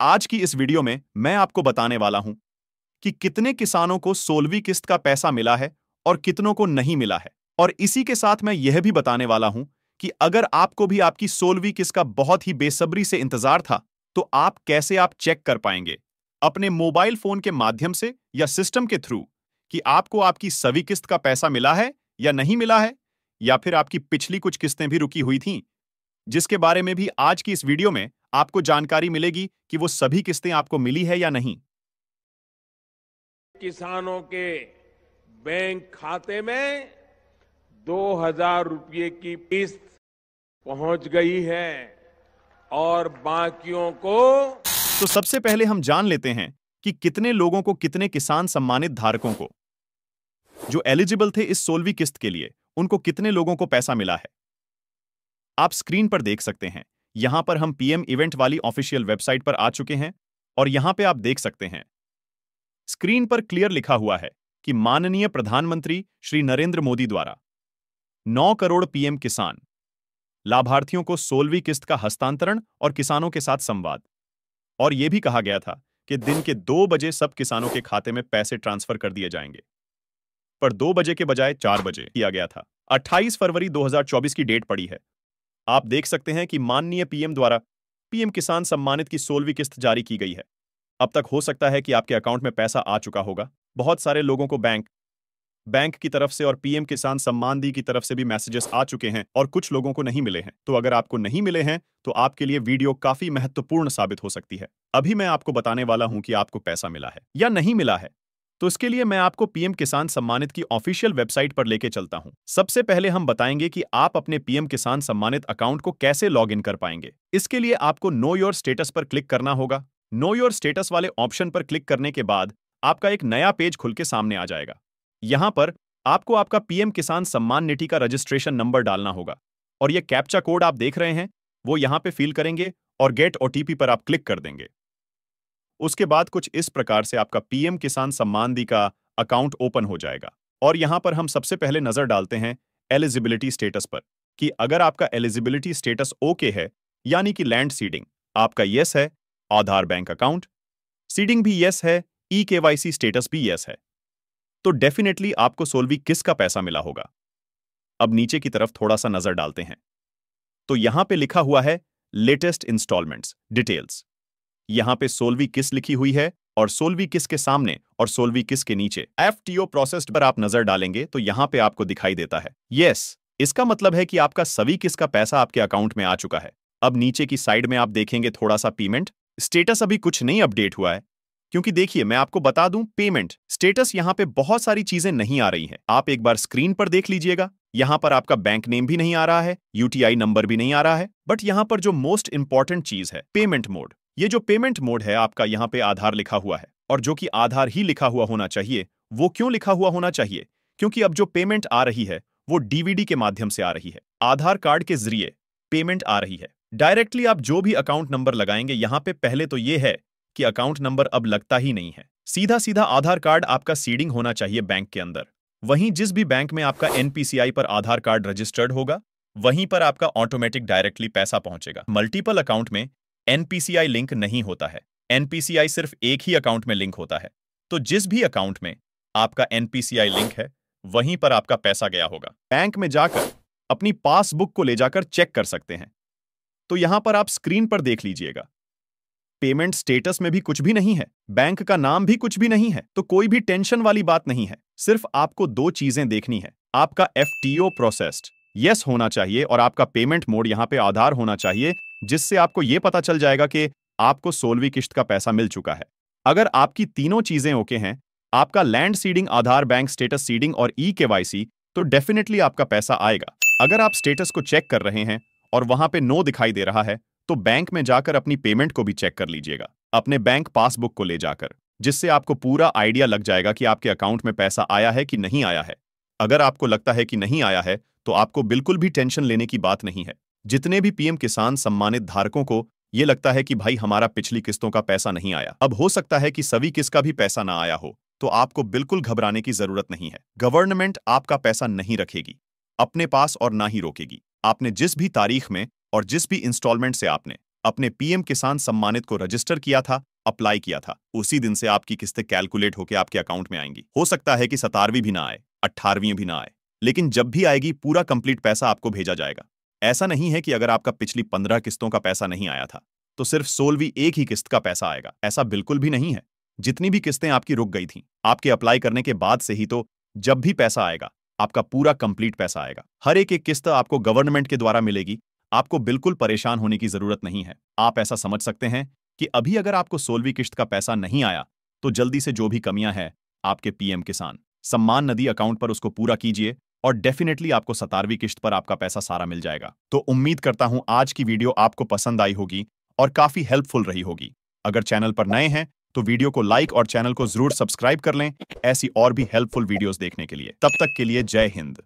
आज की इस वीडियो में मैं आपको बताने वाला हूं कि कितने किसानों को 16वीं किस्त का पैसा मिला है और कितनों को नहीं मिला है। और इसी के साथ मैं यह भी बताने वाला हूं कि अगर आपको भी आपकी 16वीं किस्त का बहुत ही बेसब्री से इंतजार था, तो आप कैसे चेक कर पाएंगे अपने मोबाइल फोन के माध्यम से या सिस्टम के थ्रू कि आपको आपकी सभी किस्त का पैसा मिला है या नहीं मिला है, या फिर आपकी पिछली कुछ किस्तें भी रुकी हुई थीं, जिसके बारे में भी आज की इस वीडियो में आपको जानकारी मिलेगी कि वो सभी किस्तें आपको मिली है या नहीं। किसानों के बैंक खाते में 2,000 रुपये की किस्त पहुंच गई है और बाकियों को। तो सबसे पहले हम जान लेते हैं कि कितने लोगों को, कितने किसान सम्मानित धारकों को जो एलिजिबल थे इस 16वीं किस्त के लिए, उनको कितने लोगों को पैसा मिला है। आप स्क्रीन पर देख सकते हैं, यहां पर हम पीएम इवेंट वाली ऑफिशियल वेबसाइट पर आ चुके हैं और यहां पे आप देख सकते हैं स्क्रीन पर क्लियर लिखा हुआ है कि माननीय प्रधानमंत्री श्री नरेंद्र मोदी द्वारा 9 करोड़ पीएम किसान लाभार्थियों को 16वीं किस्त का हस्तांतरण और किसानों के साथ संवाद। और यह भी कहा गया था कि दिन के 2 बजे सब किसानों के खाते में पैसे ट्रांसफर कर दिए जाएंगे, पर 2 बजे के बजाय 4 बजे किया गया था। 28 फरवरी 2024 की डेट पड़ी है। आप देख सकते हैं कि माननीय पीएम द्वारा पीएम किसान सम्मानित की 16वीं किस्त जारी की गई है। अब तक हो सकता है कि आपके अकाउंट में पैसा आ चुका होगा। बहुत सारे लोगों को बैंक की तरफ से और पीएम किसान सम्मान निधि की तरफ से भी मैसेजेस आ चुके हैं और कुछ लोगों को नहीं मिले हैं। तो अगर आपको नहीं मिले हैं तो आपके लिए वीडियो काफी महत्वपूर्ण साबित हो सकती है। अभी मैं आपको बताने वाला हूं कि आपको पैसा मिला है या नहीं मिला है। तो इसके लिए मैं आपको पीएम किसान सम्मानित की ऑफिशियल वेबसाइट पर लेके चलता हूं। सबसे पहले हम बताएंगे कि आप अपने पीएम किसान सम्मानित अकाउंट को कैसे लॉग इन कर पाएंगे। इसके लिए आपको नो योर स्टेटस पर क्लिक करना होगा। नो योर स्टेटस वाले ऑप्शन पर क्लिक करने के बाद आपका एक नया पेज खुल के सामने आ जाएगा। यहां पर आपको आपका पीएम किसान सम्मान निधि का रजिस्ट्रेशन नंबर डालना होगा और यह कैप्चा कोड आप देख रहे हैं वो यहां पे फिल करेंगे और गेट ओटीपी पर आप क्लिक कर देंगे। उसके बाद कुछ इस प्रकार से आपका पीएम किसान सम्मान निधि का अकाउंट ओपन हो जाएगा। और यहां पर हम सबसे पहले नजर डालते हैं एलिजिबिलिटी स्टेटस पर कि अगर आपका एलिजिबिलिटी स्टेटस ओके है, यानी कि लैंड सीडिंग आपका यस है, आधार बैंक अकाउंट सीडिंग भी यस है, ई केवाईसी स्टेटस भी यस है, तो डेफिनेटली आपको 16वीं किस्त का पैसा मिला होगा। अब नीचे की तरफ थोड़ा सा नजर डालते हैं तो यहां पे लिखा हुआ है लेटेस्ट इंस्टॉलमेंट्स डिटेल्स। यहां पे 16वीं किस्त लिखी हुई है और 16वीं किस्त के सामने और 16वीं किस्त के नीचे एफटीओ प्रोसेस्ड पर आप नजर डालेंगे तो यहां पे आपको दिखाई देता है यस। इसका मतलब है कि आपका सभी किस्त का पैसा आपके अकाउंट में आ चुका है। अब नीचे की साइड में आप देखेंगे थोड़ा सा पेमेंट स्टेटस अभी कुछ नहीं अपडेट हुआ है, क्योंकि देखिए मैं आपको बता दूं पेमेंट स्टेटस यहां पे बहुत सारी चीजें नहीं आ रही हैं। आप एक बार स्क्रीन पर देख लीजिएगा, यहां पर आपका बैंक नेम भी नहीं आ रहा है, यूटीआई नंबर भी नहीं आ रहा है, बट यहां पर जो मोस्ट इंपॉर्टेंट चीज है पेमेंट मोड। ये जो पेमेंट मोड है आपका यहां पे आधार लिखा हुआ है, और जो कि आधार ही लिखा हुआ होना चाहिए। वो क्यों लिखा हुआ होना चाहिए? क्योंकि अब जो पेमेंट आ रही है वो डीवीडी के माध्यम से आ रही है, आधार कार्ड के जरिए पेमेंट आ रही है। डायरेक्टली आप जो भी अकाउंट नंबर लगाएंगे यहां पे पहले तो ये है कि अकाउंट नंबर अब लगता ही नहीं है, सीधा सीधा आधार कार्ड आपका सीडिंग होना चाहिए बैंक के अंदर। वहीं जिस भी बैंक में आपका एनपीसीआई पर आधार कार्ड रजिस्टर्ड होगा वहीं पर आपका ऑटोमेटिक डायरेक्टली पैसा पहुंचेगा। मल्टीपल अकाउंट में एनपीसीआई लिंक नहीं होता है, एनपीसीआई सिर्फ एक ही अकाउंट में लिंक होता है। तो जिस भी अकाउंट में आपका एनपीसीआई लिंक है वहीं पर आपका पैसा गया होगा। बैंक में जाकर अपनी पासबुक को ले जाकर चेक कर सकते हैं। तो यहां पर आप स्क्रीन पर देख लीजिएगा, पेमेंट स्टेटस में भी कुछ भी नहीं है, बैंक का नाम भी कुछ भी नहीं है, तो कोई भी टेंशन वाली बात नहीं है। सिर्फ आपको 2 चीजें देखनी है, आपका एफटीओ प्रोसेस्ड यस होना चाहिए और आपका पेमेंट मोड यहां पे आधार होना चाहिए, जिससे आपको यह पता चल जाएगा कि आपको 16वीं किस्त का पैसा मिल चुका है। अगर आपकी तीनों चीजें ओके हैं, आपका लैंड सीडिंग, आधार बैंक स्टेटस सीडिंग और ई केवाईसी, तो डेफिनेटली आपका पैसा आएगा। अगर आप स्टेटस को चेक कर रहे हैं और वहां पे नो दिखाई दे रहा है तो बैंक में जाकर अपनी पेमेंट को भी चेक कर लीजिएगा अपने बैंक पासबुक को ले जाकर, जिससे आपको पूरा आइडिया लग जाएगा कि आपके अकाउंट में पैसा आया है कि नहीं आया है। अगर आपको लगता है कि नहीं आया है तो आपको बिल्कुल भी टेंशन लेने की बात नहीं है। जितने भी पीएम किसान सम्मानित धारकों को यह लगता है कि भाई हमारा पिछली किस्तों का पैसा नहीं आया, अब हो सकता है कि सभी किस्त का भी पैसा ना आया हो, तो आपको बिल्कुल घबराने की जरूरत नहीं है। गवर्नमेंट आपका पैसा नहीं रखेगी अपने पास और ना ही रोकेगी। आपने जिस भी तारीख में और जिस भी इंस्टॉलमेंट से आपने अपने पीएम किसान सम्मानित को रजिस्टर किया था, अप्लाई किया था, उसी दिन से आपकी किस्तें कैलकुलेट होकर आपके अकाउंट में आएंगी। हो सकता है कि 17वीं भी ना आए, 18वीं भी ना आए, लेकिन जब भी आएगी पूरा कंप्लीट पैसा आपको भेजा जाएगा। ऐसा नहीं है कि अगर आपका पिछली 15 किस्तों का पैसा नहीं आया था तो सिर्फ 16वीं एक ही किस्त का पैसा आएगा, ऐसा बिल्कुल भी नहीं है। जितनी भी किस्तें आपकी रुक गई थीं, आपके अप्लाई करने के बाद से ही तो जब भी पैसा आएगा आपका पूरा कंप्लीट पैसा आएगा। हर एक किस्त आपको गवर्नमेंट के द्वारा मिलेगी। आपको बिल्कुल परेशान होने की जरूरत नहीं है। आप ऐसा समझ सकते हैं कि अभी अगर आपको 16वीं किस्त का पैसा नहीं आया तो जल्दी से जो भी कमियां हैं आपके पीएम किसान सम्मान निधि अकाउंट पर उसको पूरा कीजिए और डेफिनेटली आपको 17वीं किस्त पर आपका पैसा सारा मिल जाएगा। तो उम्मीद करता हूं आज की वीडियो आपको पसंद आई होगी और काफी हेल्पफुल रही होगी। अगर चैनल पर नए हैं तो वीडियो को लाइक और चैनल को जरूर सब्सक्राइब कर लें ऐसी और भी हेल्पफुल वीडियोस देखने के लिए। तब तक के लिए जय हिंद।